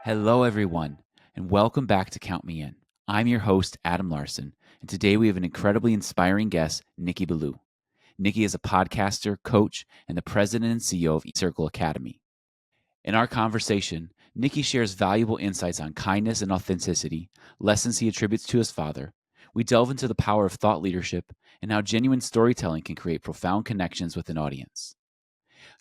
Hello, everyone, and welcome back to Count Me In. I'm your host, Adam Larson, and today we have an incredibly inspiring guest, Nicky Billou. Nicky is a podcaster, coach, and the president and CEO of eCircle Academy. In our conversation, Nicky shares valuable insights on kindness and authenticity, lessons he attributes to his father. We delve into the power of thought leadership and how genuine storytelling can create profound connections with an audience.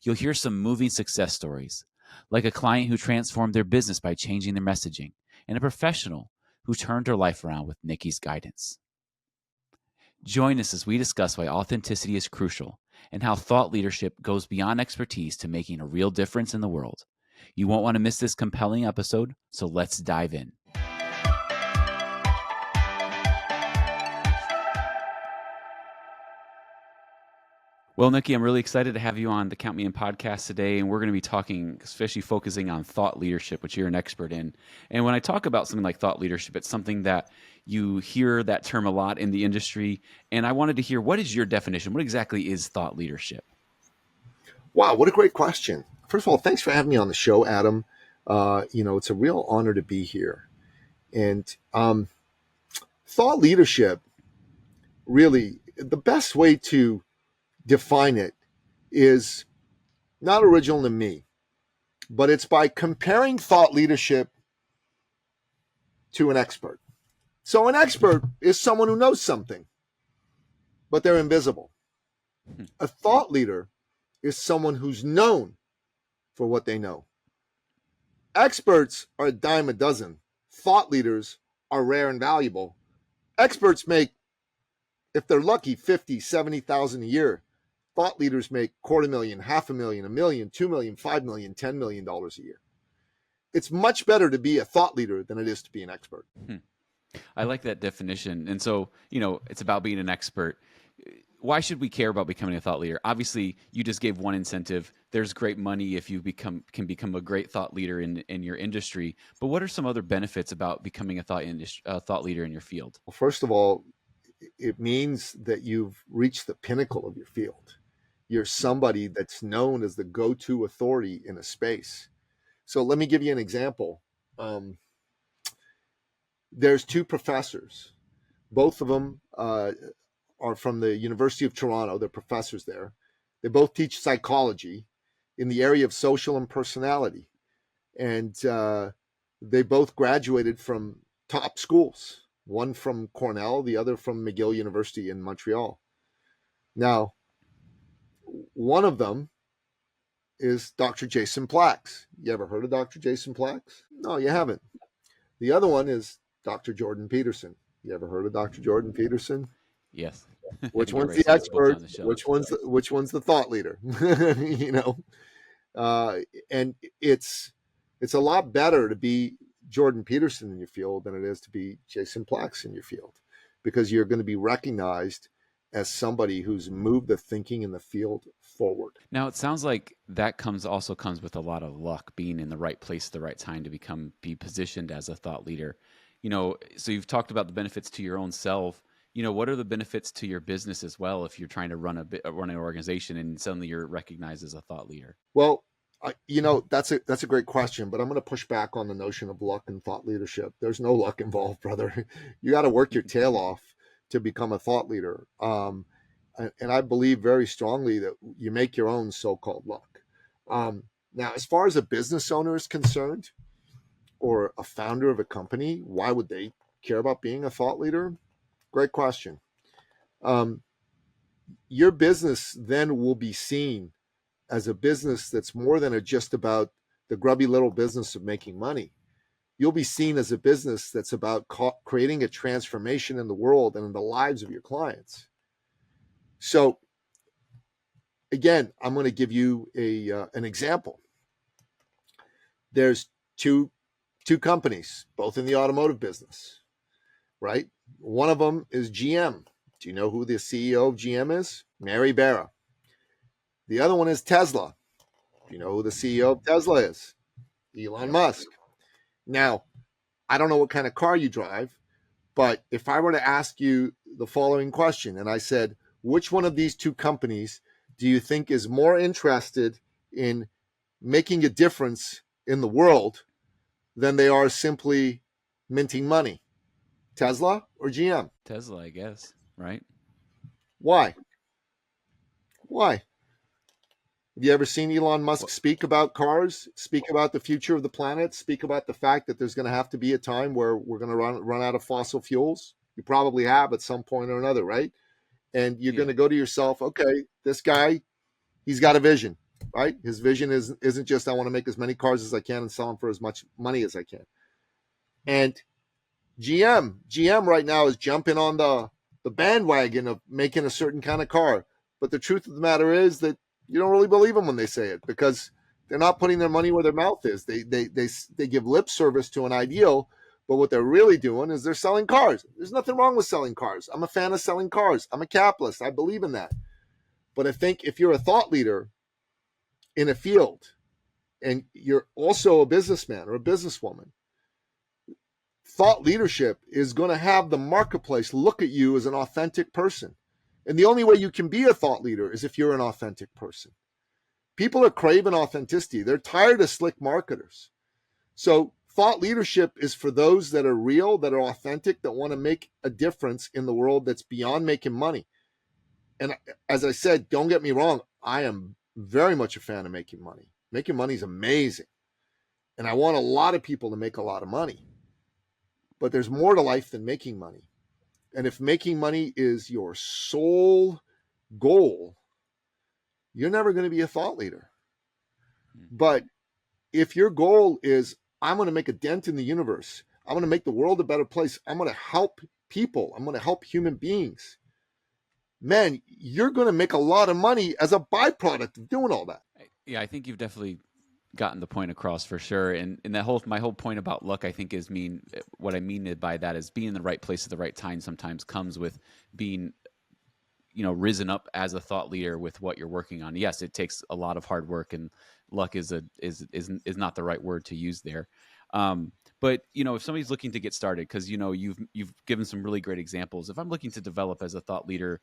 You'll hear some moving success stories, like a client who transformed their business by changing their messaging, and a professional who turned her life around with Nicky's guidance. Join us as we discuss why authenticity is crucial and how thought leadership goes beyond expertise to making a real difference in the world. You won't want to miss this compelling episode, so let's dive in. Well, Nicky, I'm really excited to have you on the Count Me In podcast today, and we're going to be talking, especially focusing on thought leadership, which you're an expert in. And when I talk about something like thought leadership, it's something that you hear that term a lot in the industry, and I wanted to hear, what is your definition? What exactly is thought leadership? Wow, what a great question. First of all, thanks for having me on the show, Adam. It's a real honor to be here. And thought leadership, really, the best way to define it is not original to me, but it's by comparing thought leadership to an expert. So an expert is someone who knows something, but they're invisible. A thought leader is someone who's known for what they know. Experts are a dime a dozen. Thought leaders are rare and valuable. Experts make, if they're lucky, 50, 70,000 a year. Thought leaders make $250,000, $500,000, $1 million, $2 million, $5 million, $10 million a year. It's much better to be a thought leader than it is to be an expert. I like that definition. And so, it's about being an expert. Why should we care about becoming a thought leader? Obviously, you just gave one incentive. There's great money if you can become a great thought leader in your industry. But what are some other benefits about becoming a thought leader in your field? Well, first of all, it means that you've reached the pinnacle of your field. You're somebody that's known as the go-to authority in a space. So let me give you an example. There's two professors. Both of them are from the University of Toronto. They're professors there. They both teach psychology in the area of social and personality. And they both graduated from top schools, one from Cornell, the other from McGill University in Montreal. Now, one of them is Dr. Jason Plax. You ever heard of Dr. Jason Plax? No, you haven't. The other one is Dr. Jordan Peterson. You ever heard of Dr. Jordan Peterson? Yes. Which one's the expert? Which one's the thought leader? And it's a lot better to be Jordan Peterson in your field than it is to be Jason Plax in your field, because you're going to be recognized as somebody who's moved the thinking in the field forward. Now, it sounds like that also comes with a lot of luck, being in the right place at the right time to be positioned as a thought leader. So you've talked about the benefits to your own self. What are the benefits to your business as well if you're trying to run an organization and suddenly you're recognized as a thought leader? Well, that's a great question, but I'm going to push back on the notion of luck and thought leadership. There's no luck involved, brother. You got to work your tail off to become a thought leader. And I believe very strongly that you make your own so-called luck. Now, as far as a business owner is concerned, or a founder of a company, why would they care about being a thought leader? Great question. Your business then will be seen as a business that's more than just about the grubby little business of making money. You'll be seen as a business that's about creating a transformation in the world and in the lives of your clients. So again, I'm going to give you an example. There's two companies, both in the automotive business, right? One of them is GM. Do you know who the CEO of GM is? Mary Barra. The other one is Tesla. Do you know who the CEO of Tesla is? Elon Musk. Now, I don't know what kind of car you drive, but if I were to ask you the following question, and I said, which one of these two companies do you think is more interested in making a difference in the world than they are simply minting money. Tesla or GM? Tesla, I guess, right? Why? Why? Have you ever seen Elon Musk Well, speak about cars, speak about the future of the planet, speak about the fact that there's going to have to be a time where we're going to run out of fossil fuels? You probably have at some point or another, right? And you're going yeah. to go to yourself, okay, this guy, he's got a vision, right? His vision isn't just I want to make as many cars as I can and sell them for as much money as I can. And GM right now is jumping on the bandwagon of making a certain kind of car. But the truth of the matter is that you don't really believe them when they say it, because they're not putting their money where their mouth is. They give lip service to an ideal, but what they're really doing is they're selling cars. There's nothing wrong with selling cars. I'm a fan of selling cars. I'm a capitalist. I believe in that. But I think if you're a thought leader in a field and you're also a businessman or a businesswoman, thought leadership is going to have the marketplace look at you as an authentic person. And the only way you can be a thought leader is if you're an authentic person. People are craving authenticity. They're tired of slick marketers. So thought leadership is for those that are real, that are authentic, that want to make a difference in the world that's beyond making money. And as I said, don't get me wrong, I am very much a fan of making money. Making money is amazing. And I want a lot of people to make a lot of money. But there's more to life than making money. And if making money is your sole goal, you're never going to be a thought leader. But if your goal is, I'm going to make a dent in the universe, I'm going to make the world a better place, I'm going to help people, I'm going to help human beings, man, you're going to make a lot of money as a byproduct of doing all that. Yeah, I think you've definitely gotten the point across for sure. And that whole my whole point about luck, I think, is what I mean by that is being in the right place at the right time sometimes comes with being, risen up as a thought leader with what you're working on. Yes, it takes a lot of hard work, and luck is not the right word to use there. But if somebody's looking to get started, because you've given some really great examples. If I'm looking to develop as a thought leader,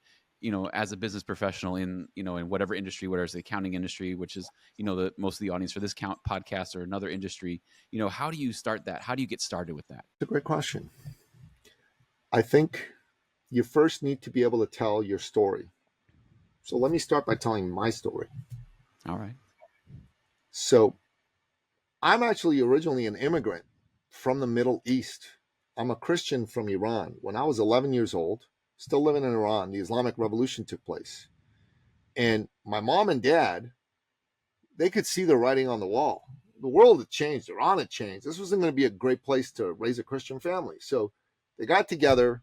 as a business professional in whatever industry, whether it's the accounting industry, which is the most of the audience for this podcast, or another industry, how do you start that? How do you get started with that? It's a great question. I think you first need to be able to tell your story. So let me start by telling my story. All right. So I'm actually originally an immigrant from the Middle East. I'm a Christian from Iran. When I was 11 years old, still living in Iran, the Islamic Revolution took place. And my mom and dad, they could see the writing on the wall. The world had changed. Iran had changed. This wasn't going to be a great place to raise a Christian family. So they got together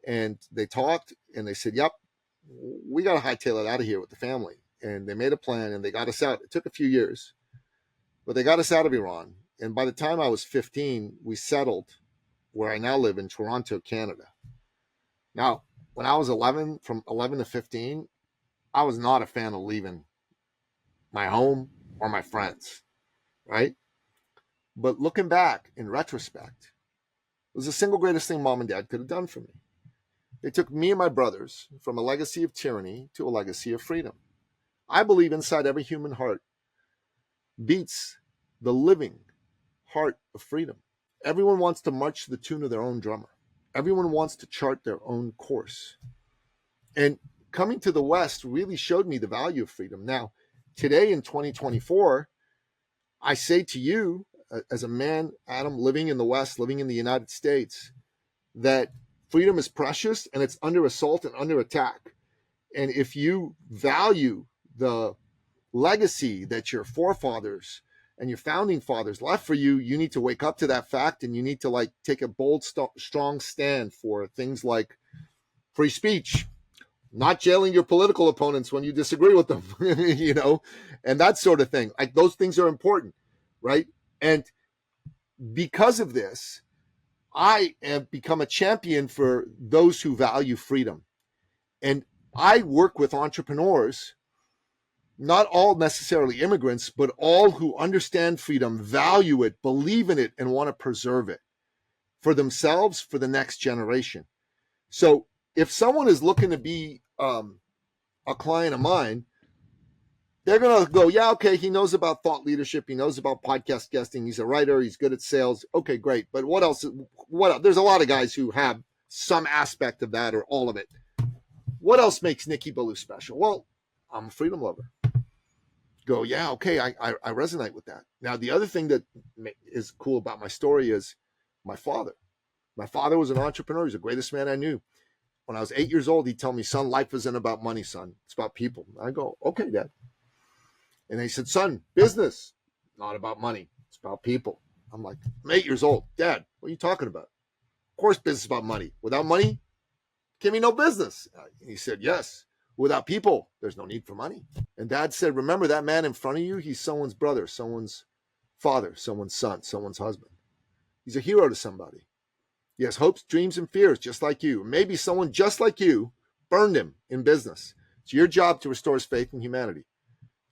and they talked and they said, yep, we got to hightail it out of here with the family. And they made a plan and they got us out. It took a few years, but they got us out of Iran. And by the time I was 15, we settled where I now live in Toronto, Canada. Now, when I was 11, from 11 to 15, I was not a fan of leaving my home or my friends, right? But looking back in retrospect, it was the single greatest thing mom and dad could have done for me. They took me and my brothers from a legacy of tyranny to a legacy of freedom. I believe inside every human heart beats the living heart of freedom. Everyone wants to march to the tune of their own drummer. Everyone wants to chart their own course. And coming to the West really showed me the value of freedom. Now, today in 2024, I say to you, as a man, Adam, living in the West, living in the United States, that freedom is precious and it's under assault and under attack. And if you value the legacy that your forefathers and your founding fathers left for you, you need to wake up to that fact, and you need to take a bold, strong stand for things like free speech, not jailing your political opponents when you disagree with them, and that sort of thing. Like, those things are important, right? And because of this, I have become a champion for those who value freedom. And I work with entrepreneurs, not all necessarily immigrants, but all who understand freedom, value it, believe in it, and want to preserve it for themselves, for the next generation. So if someone is looking to be a client of mine, They're going to go, yeah, okay, he knows about thought leadership. He knows about podcast guesting. He's a writer. He's good at sales. Okay, great. But what else? What else? There's a lot of guys who have some aspect of that or all of it. What else makes Nicky Billou special? Well, I'm a freedom lover. Go, yeah, okay, I resonate with that. Now, the other thing that is cool about my story is my father. My father was an entrepreneur. He's the greatest man I knew. When I was 8 years old, he'd tell me, son, life isn't about money, son. It's about people. I go, okay, Dad. And he said, son, business, not about money. It's about people. I'm like, I'm 8 years old. Dad, what are you talking about? Of course, business is about money. Without money, can be no business. He said, yes. Without people, there's no need for money. And Dad said, remember that man in front of you? He's someone's brother, someone's father, someone's son, someone's husband. He's a hero to somebody. He has hopes, dreams, and fears just like you. Maybe someone just like you burned him in business. It's your job to restore his faith in humanity.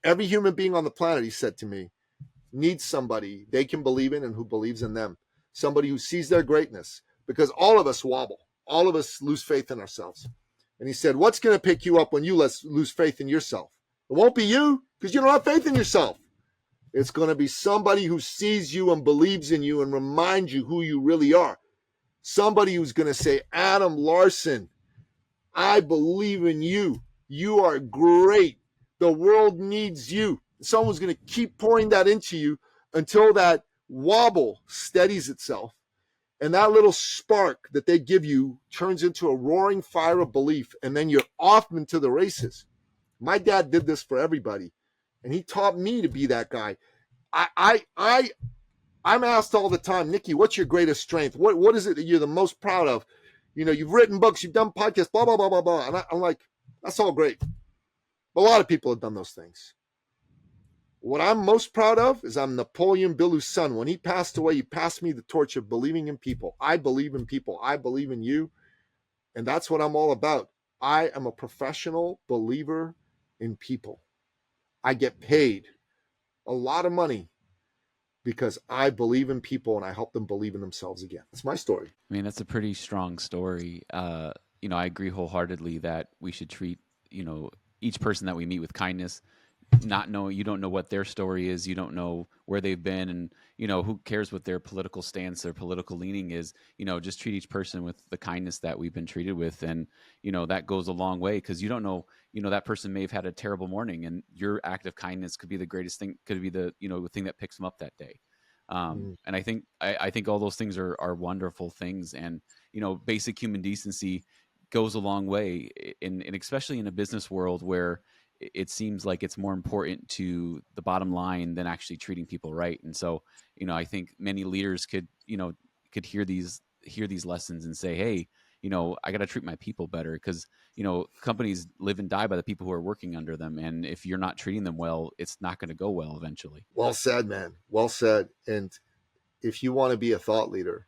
Every human being on the planet, he said to me, needs somebody they can believe in and who believes in them. Somebody who sees their greatness. Because all of us wobble. All of us lose faith in ourselves. And he said, what's going to pick you up when you lose faith in yourself? It won't be you, because you don't have faith in yourself. It's going to be somebody who sees you and believes in you and reminds you who you really are. Somebody who's going to say, Adam Larson, I believe in you. You are great. The world needs you. Someone's going to keep pouring that into you until that wobble steadies itself. And that little spark that they give you turns into a roaring fire of belief. And then you're off into the races. My dad did this for everybody. And he taught me to be that guy. I'm asked all the time, Nicky, what's your greatest strength? What is it that you're the most proud of? You know, you've written books, you've done podcasts, blah, blah, blah, blah, blah. And I'm like, that's all great. But a lot of people have done those things. What I'm most proud of is I'm Napoleon Billou's son. When he passed away, he passed me the torch of believing in people. I believe in people. I believe in you. And that's what I'm all about. I am a professional believer in people. I get paid a lot of money because I believe in people and I help them believe in themselves again. That's my story. I mean, that's a pretty strong story. I agree wholeheartedly that we should treat, each person that we meet with kindness. You don't know what their story is, you don't know where they've been, and who cares what their political stance or political leaning is. Just treat each person with the kindness that we've been treated with, and that goes a long way, because you don't know, that person may have had a terrible morning, and your act of kindness could be the greatest thing, could be the the thing that picks them up that day. And I think all those things are wonderful things, and basic human decency goes a long way, in especially in a business world where it seems like it's more important to the bottom line than actually treating people right. And so, I think many leaders could hear these lessons and say, hey, I got to treat my people better, because, companies live and die by the people who are working under them. And if you're not treating them well, it's not going to go well eventually. Well said, man. Well said. And if you want to be a thought leader,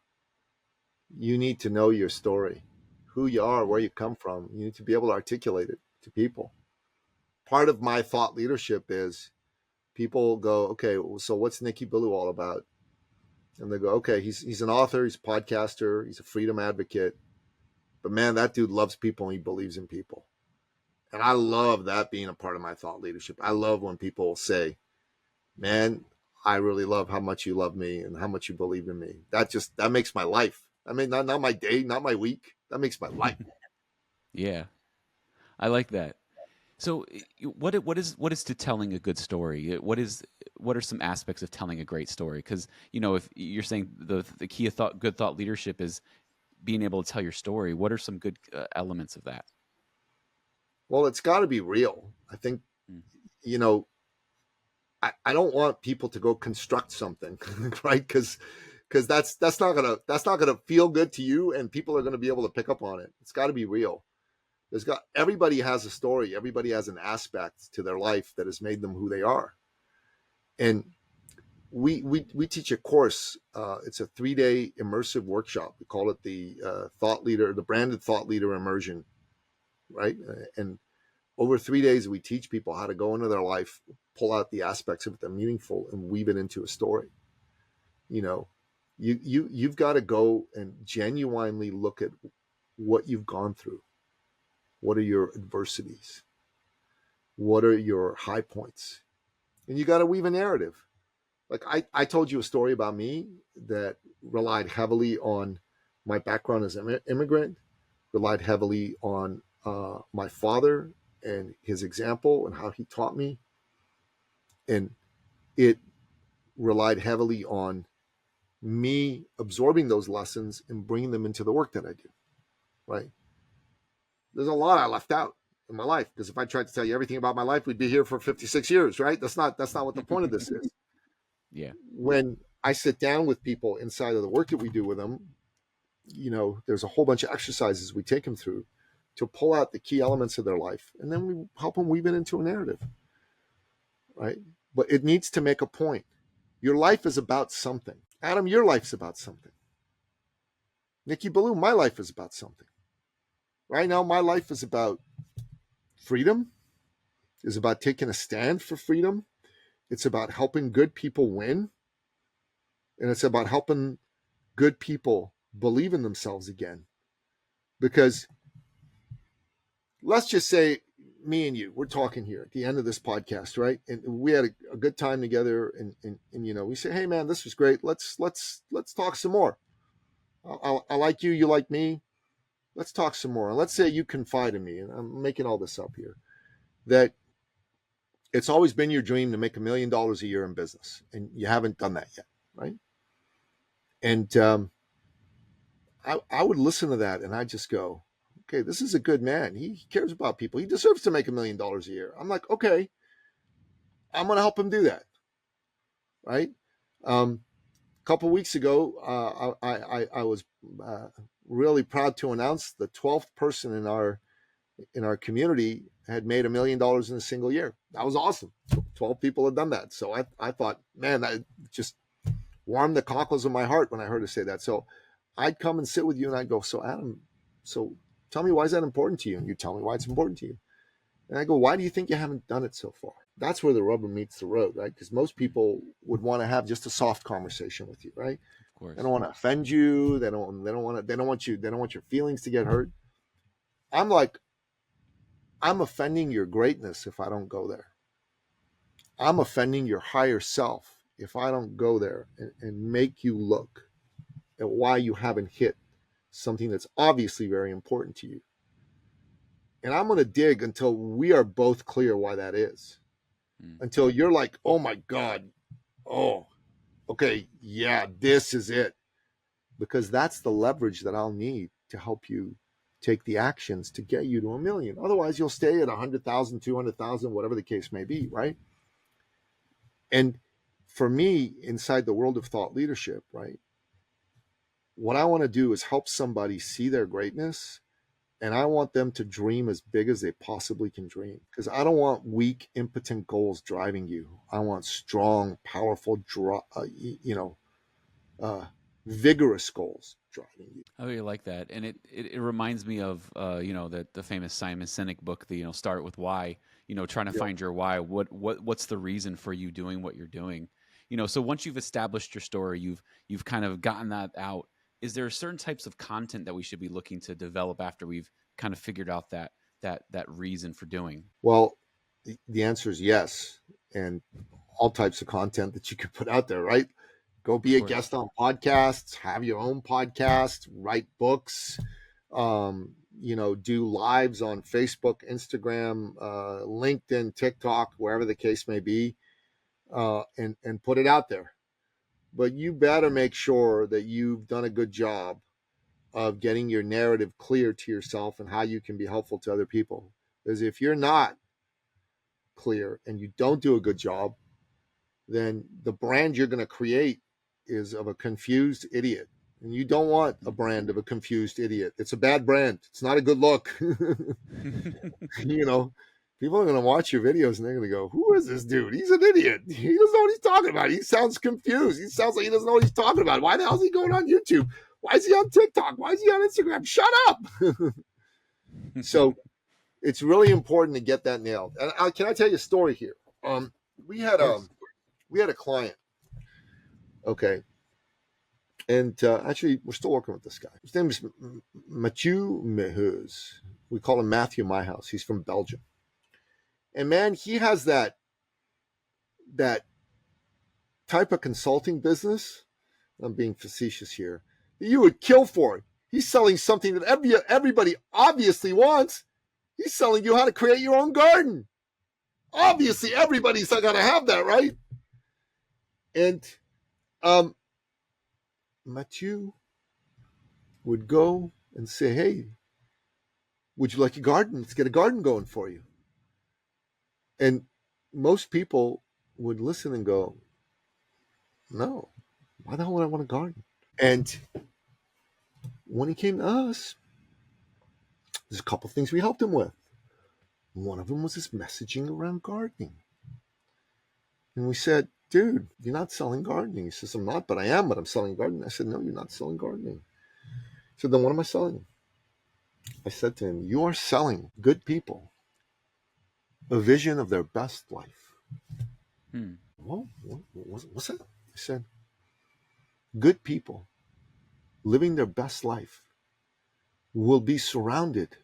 you need to know your story, who you are, where you come from. You need to be able to articulate it to people. Part of my thought leadership is people go, okay, so what's Nicky Billou all about? And they go, okay, he's an author, he's a podcaster, he's a freedom advocate. But man, that dude loves people and he believes in people. And I love that being a part of my thought leadership. I love when people say, man, I really love how much you love me and how much you believe in me. That makes my life. I mean, not my day, not my week. That makes my life. Yeah, I like that. So, what is to telling a good story? What are some aspects of telling a great story? Because if you're saying the key of good thought leadership is being able to tell your story, what are some good elements of that? Well, it's got to be real. I think, I don't want people to go construct something, right? Because that's not gonna feel good to you, and people are gonna be able to pick up on it. It's got to be real. Everybody has a story. Everybody has an aspect to their life that has made them who they are. And we teach a course. It's a 3-day immersive workshop. We call it the branded thought leader immersion, right? And over 3 days, we teach people how to go into their life, pull out the aspects of it that are meaningful, and weave it into a story. You've got to go and genuinely look at what you've gone through. What are your adversities? What are your high points? And you got to weave a narrative. Like I told you a story about me that relied heavily on my background as an immigrant, relied heavily on my father and his example and how he taught me. And it relied heavily on me absorbing those lessons and bringing them into the work that I do, right? There's a lot I left out in my life because if I tried to tell you everything about my life, we'd be here for 56 years, right? That's not what the point of this is. Yeah. When I sit down with people inside of the work that we do with them, there's a whole bunch of exercises we take them through to pull out the key elements of their life, and then we help them weave it into a narrative, right? But it needs to make a point. Your life is about something. Adam, your life's about something. Nicky Billou, my life is about something. Right now, my life is about freedom, is about taking a stand for freedom. It's about helping good people win. And it's about helping good people believe in themselves again. Because let's just say me and you, we're talking here at the end of this podcast, right? And we had a good time together and we say, hey man, this was great. Let's talk some more. I like you, you like me. Let's talk some more. And let's say you confide in me, and I'm making all this up here, that it's always been your dream to make $1 million a year in business, and you haven't done that yet, right? And I would listen to that, and I just go, okay, this is a good man. He cares about people. He deserves to make $1 million a year. I'm like, okay, I'm going to help him do that, right? A couple of weeks ago, I was really proud to announce the 12th person in our community had made $1 million in a single year. That was awesome. 12 people had done that. So I thought, man, that just warmed the cockles of my heart when I heard her say that. So I'd come and sit with you and I'd go, so Adam, so tell me, why is that important to you? And you tell me why it's important to you. And I go, why do you think you haven't done it so far? That's where the rubber meets the road, right? Because most people would want to have just a soft conversation with you, right? Of course. They don't want to offend you. They don't want your feelings to get hurt. I'm like, I'm offending your greatness if I don't go there. I'm offending your higher self if I don't go there and make you look at why you haven't hit something that's obviously very important to you. And I'm going to dig until we are both clear why that is. Until you're like, oh my God, oh, okay, yeah, this is it. Because that's the leverage that I'll need to help you take the actions to get you to 1 million. Otherwise, you'll stay at 100,000, 200,000, whatever the case may be, right? And for me, inside the world of thought leadership, right, what I want to do is help somebody see their greatness, and I want them to dream as big as they possibly can dream. Because I don't want weak, impotent goals driving you. I want strong, powerful, vigorous goals driving you. I really like that, and it reminds me of the famous Simon Sinek book, the Start with Why. Trying to find your why. What's the reason for you doing what you're doing? So once you've established your story, you've kind of gotten that out. Is there certain types of content that we should be looking to develop after we've kind of figured out that reason for doing? Well, the answer is yes, and all types of content that you could put out there, right? Go be a guest on podcasts, have your own podcast, write books, do lives on Facebook, Instagram, LinkedIn, TikTok, wherever the case may be, and put it out there. But you better make sure that you've done a good job of getting your narrative clear to yourself and how you can be helpful to other people. Because if you're not clear and you don't do a good job, then the brand you're going to create is of a confused idiot. And you don't want a brand of a confused idiot. It's a bad brand. It's not a good look. People are going to watch your videos and they're going to go, who is this dude? He's an idiot. He doesn't know what he's talking about. He sounds confused. He sounds like he doesn't know what he's talking about. Why the hell is he going on YouTube? Why is he on TikTok? Why is he on Instagram? Shut up. So it's really important to get that nailed. And can I tell you a story here? We had a client. Okay. And actually, we're still working with this guy. His name is Mathieu Meheuse. We call him Matthew Myhouse. He's from Belgium. And man, he has that type of consulting business. I'm being facetious here. That you would kill for it. He's selling something that everybody obviously wants. He's selling you how to create your own garden. Obviously, everybody's got to have that, right? And Mathieu would go and say, hey, would you like a garden? Let's get a garden going for you. And most people would listen and go, no, why the hell would I want a garden? And when he came to us, there's a couple of things we helped him with. One of them was his messaging around gardening. And we said, dude, you're not selling gardening. He says, I'm not, but I am, but I'm selling gardening. I said, no, you're not selling gardening. He said, then what am I selling? I said to him, you are selling good people a vision of their best life. Well, what's that? I said, good people living their best life will be surrounded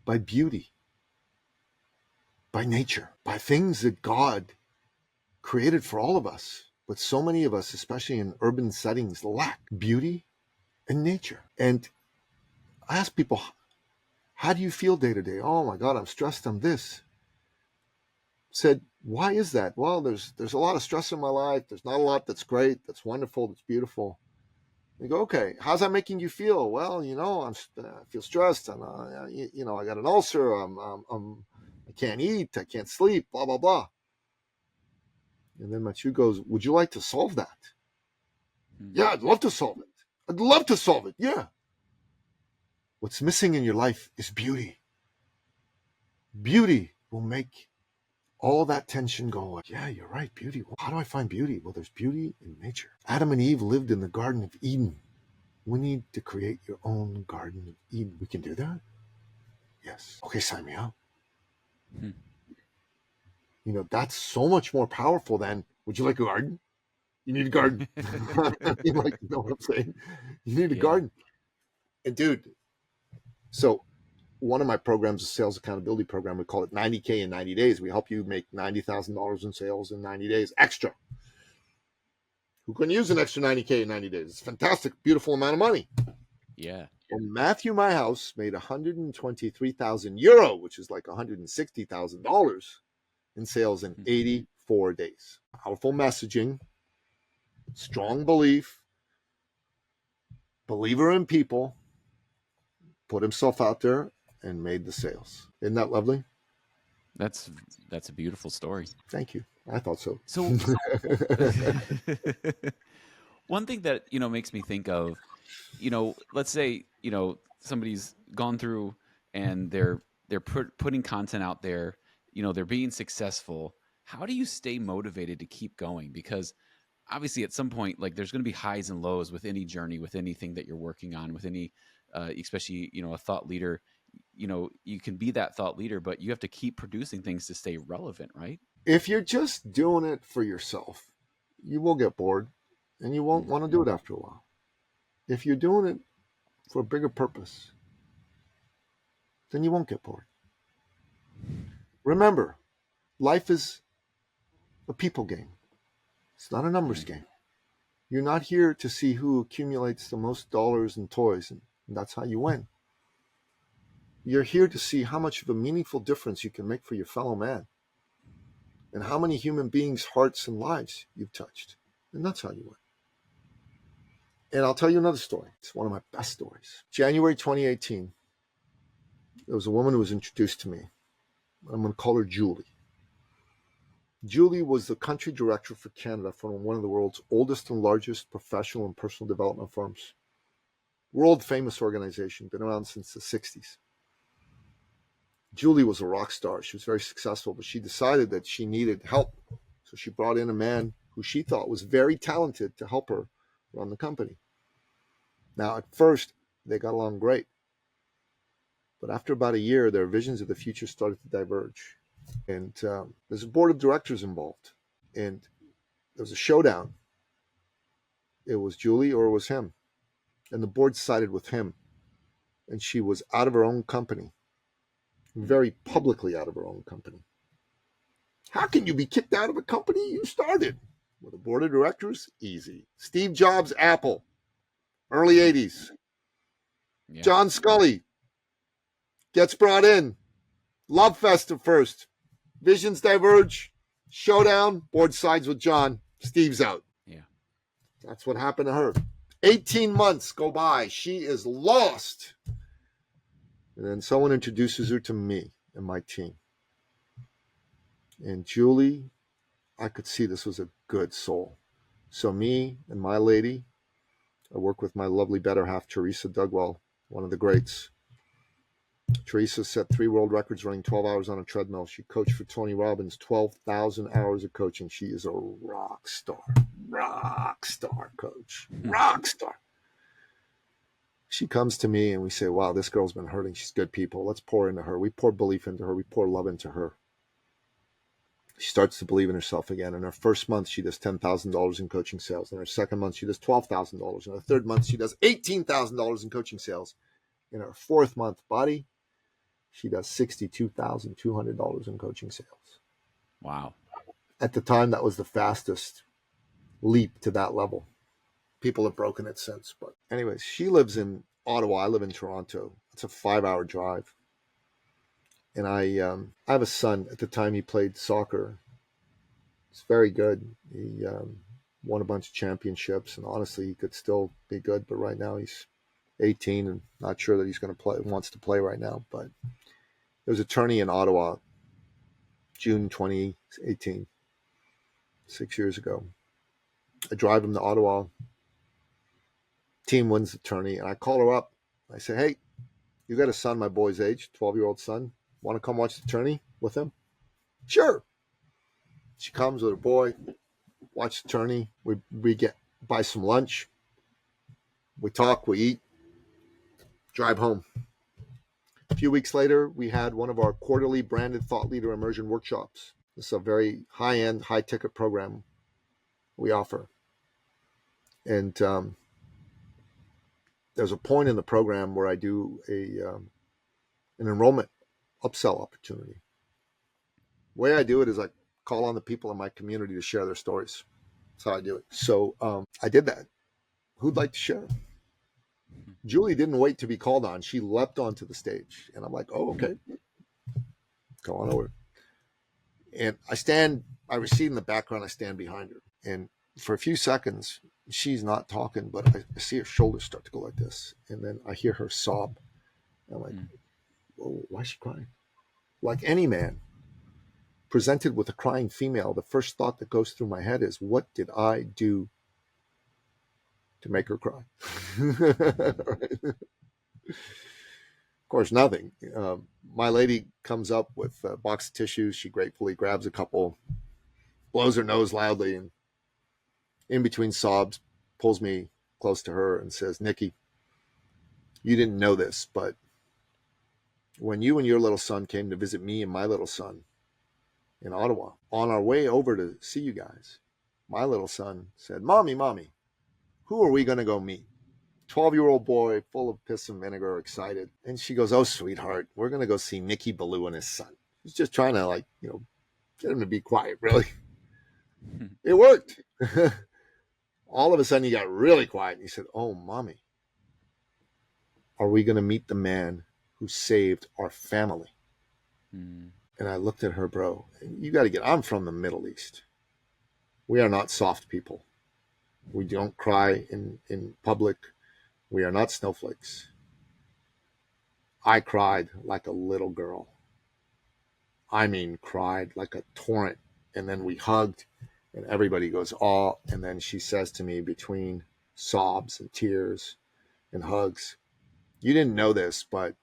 by beauty, by nature, by things that God created for all of us. But so many of us, especially in urban settings, lack beauty and nature. And I ask people, how do you feel day to day? Oh my God, I'm stressed. I'm this. Said, why is that? Well, there's a lot of stress in my life. There's not a lot that's great, that's wonderful, that's beautiful. You go, okay, how's that making you feel? Well, I feel stressed, and I got an ulcer. I can't eat. I can't sleep. Blah blah blah. And then Mathieu goes, would you like to solve that? Yeah, I'd love to solve it. I'd love to solve it. Yeah. What's missing in your life is beauty. Beauty will make all that tension go away. Yeah, you're right. Beauty. Well, how do I find beauty? Well, there's beauty in nature. Adam and Eve lived in the Garden of Eden. We need to create your own Garden of Eden. We can do that? Yes. Okay, sign me up. That's so much more powerful than, would you like a garden? You need a garden. You know what I'm saying? You need a garden. And dude, so one of my programs, a sales accountability program, we call it 90K in 90 days. We help you make $90,000 in sales in 90 days extra. Who can use an extra 90K in 90 days? It's a fantastic, beautiful amount of money. Yeah. And Matthew, my house, made 123,000 euro, which is like $160,000 in sales in 84 days. Powerful messaging, strong belief, believer in people, put himself out there and made the sales. Isn't that lovely? That's a beautiful story. Thank you. I thought so. So one thing that, makes me think of, let's say, somebody's gone through and they're putting content out there, they're being successful. How do you stay motivated to keep going? Because obviously at some point, like, there's going to be highs and lows with any journey, with anything that you're working on, with any, especially, a thought leader. You can be that thought leader, but you have to keep producing things to stay relevant, right? If you're just doing it for yourself, you will get bored and you won't want to do it after a while. If you're doing it for a bigger purpose, then you won't get bored. Remember, life is a people game. It's not a numbers game. You're not here to see who accumulates the most dollars and toys, and that's how you win. You're here to see how much of a meaningful difference you can make for your fellow man and how many human beings' hearts and lives you've touched. And that's how you win. And I'll tell you another story. It's one of my best stories. January 2018, there was a woman who was introduced to me. I'm going to call her Julie. Julie was the country director for Canada for one of the world's oldest and largest professional and personal development firms. World famous organization, been around since the 60s. Julie was a rock star. She was very successful, but she decided that she needed help. So she brought in a man who she thought was very talented to help her run the company. Now, at first, they got along great. But after about a year, their visions of the future started to diverge. And there's a board of directors involved. And there was a showdown. It was Julie or it was him. And the board sided with him. And she was out of her own company. Very publicly out of her own company. How can you be kicked out of a company you started? With a board of directors? Easy. Steve Jobs, Apple, early 80s. Yeah. John Scully gets brought in. Love fest at first. Visions diverge. Showdown. Board sides with John. Steve's out. Yeah. That's what happened to her. 18 months go by. She is lost. And then someone introduces her to me and my team. And Julie, I could see this was a good soul. So me and my lady, I work with my lovely better half, Teresa Dugwell, one of the greats. Teresa set 3 world records running 12 hours on a treadmill. She coached for Tony Robbins, 12,000 hours of coaching. She is a rock star coach, rock star. She comes to me and we say, wow, this girl's been hurting. She's good people. Let's pour into her. We pour belief into her. We pour love into her. She starts to believe in herself again. In her first month, she does $10,000 in coaching sales. In her second month, she does $12,000. In her third month, she does $18,000 in coaching sales. In her fourth month, buddy, she does $62,200 in coaching sales. Wow. At the time, that was the fastest leap to that level. People have broken it since. But anyways, she lives in Ottawa. I live in Toronto. It's a 5-hour drive. And I have a son. At the time, he played soccer. He's very good. He won a bunch of championships. And honestly, he could still be good. But right now, he's 18 and not sure that he's going to play, wants to play right now. But there was a tourney in Ottawa, June 2018, 6 years ago. I drive him to Ottawa. Team wins the tourney, and I call her up. I say, hey, you got a son my boy's age, 12-year-old son. Want to come watch the tourney with him? Sure. She comes with her boy, watch the tourney. We buy some lunch. We talk, we eat, drive home. A few weeks later, we had one of our quarterly branded thought leader immersion workshops. This is a very high-end, high-ticket program we offer. And there's a point in the program where I do an enrollment upsell opportunity. The way I do it is I call on the people in my community to share their stories. That's how I do it. So I did that. Who'd like to share? Julie didn't wait to be called on. She leapt onto the stage. And I'm like, oh, okay. Go on over. And I recede in the background. I stand behind her. And for a few seconds, she's not talking, but I see her shoulders start to go like this. And then I hear her sob. I'm like, oh, why is she crying? Like any man presented with a crying female, the first thought that goes through my head is, what did I do to make her cry? Right? Of course, nothing. My lady comes up with a box of tissues. She gratefully grabs a couple, blows her nose loudly, and in between sobs, pulls me close to her and says, Nicky, you didn't know this, but when you and your little son came to visit me and my little son in Ottawa, on our way over to see you guys, my little son said, Mommy, who are we going to go meet? 12-year-old boy, full of piss and vinegar, excited. And she goes, oh, sweetheart, we're going to go see Nicky Billou and his son. He's just trying to, get him to be quiet, really. It worked. All of a sudden, he got really quiet. And he said, oh, Mommy, are we going to meet the man who saved our family? And I looked at her, bro. You got to I'm from the Middle East. We are not soft people. We don't cry in public. We are not snowflakes. I cried like a little girl. I mean, cried like a torrent. And then we hugged, and everybody goes, oh. And then she says to me between sobs and tears and hugs, you didn't know this, but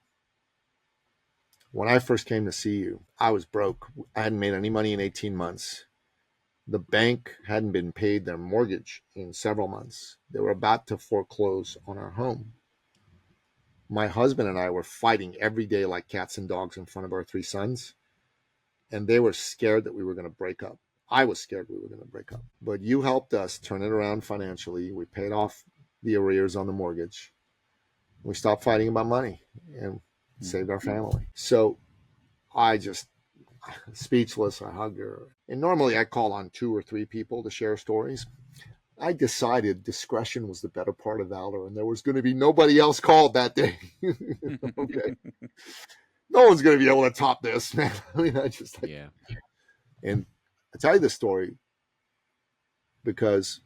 when I first came to see you, I was broke. I hadn't made any money in 18 months. The bank hadn't been paid their mortgage in several months. They were about to foreclose on our home. My husband and I were fighting every day like cats and dogs in front of our 3 sons. And they were scared that we were going to break up. I was scared we were going to break up. But you helped us turn it around financially. We paid off the arrears on the mortgage. We stopped fighting about money and saved our family. So I speechless. I hugged her. And normally I call on 2 or 3 people to share stories. I decided discretion was the better part of valor, and there was going to be nobody else called that day. Okay. No one's going to be able to top this, man. I mean, Yeah. And I tell you this story because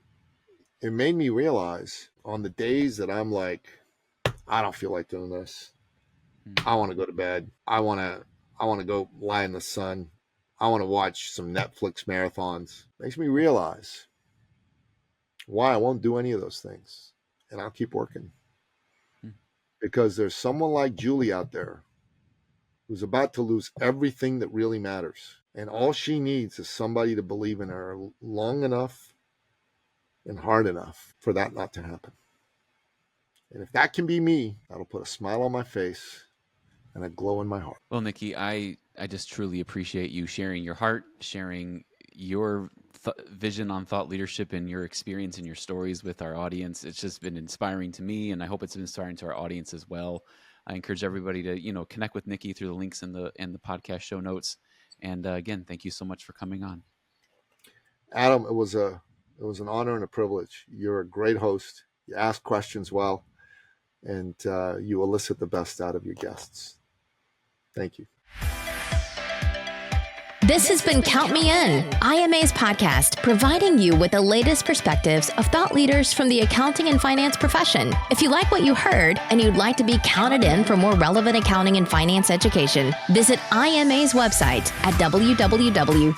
it made me realize on the days that I'm like, I don't feel like doing this. I want to go to bed. I want to go lie in the sun. I want to watch some Netflix marathons. Makes me realize why I won't do any of those things. And I'll keep working. Because there's someone like Julie out there who's about to lose everything that really matters. And all she needs is somebody to believe in her long enough and hard enough for that not to happen. And if that can be me, that'll put a smile on my face and a glow in my heart. Well, Nicky, I just truly appreciate you sharing your heart, sharing your vision on thought leadership and your experience and your stories with our audience. It's just been inspiring to me, and I hope it's been inspiring to our audience as well. I encourage everybody to, connect with Nicky through the links in the podcast show notes. And again, thank you so much for coming on. Adam, it was an honor and a privilege. You're a great host. You ask questions well, and you elicit the best out of your guests. Thank you. This has been Count Me In, IMA's podcast, providing you with the latest perspectives of thought leaders from the accounting and finance profession. If you like what you heard and you'd like to be counted in for more relevant accounting and finance education, visit IMA's website at www.imanet.org.